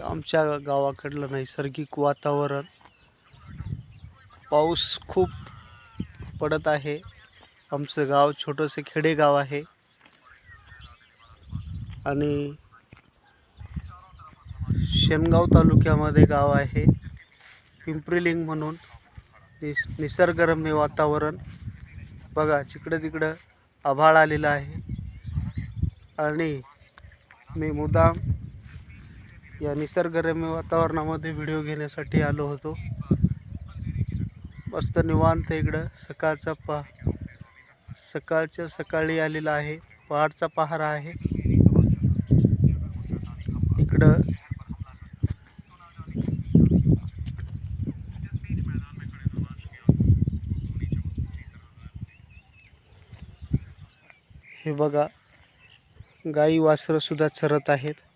आमच्या गावाकडलं नैसर्गिक वातावरण, पाऊस खूप पडत आहे. आमचं गाव छोटंसं खेडेगाव आहे आणि शेनगाव तालुक्यामध्ये गाव आहे पिंपरीलिंग म्हणून. निसर्गरम्य वातावरण बघा, जिकडं तिकडं आभाळ आलेलं आहे आणि मी मुद्दाम या निसर्गरम्य वातावरणामध्ये व्हिडिओ घेण्यासाठी आलो होतो. मस्त निवांत इकडं सकाळच्या सकाळी आलेला आहे. पहाडचा पहारा आहे इकडं. हे बघा, गाई वासरं सुद्धा चरत आहेत.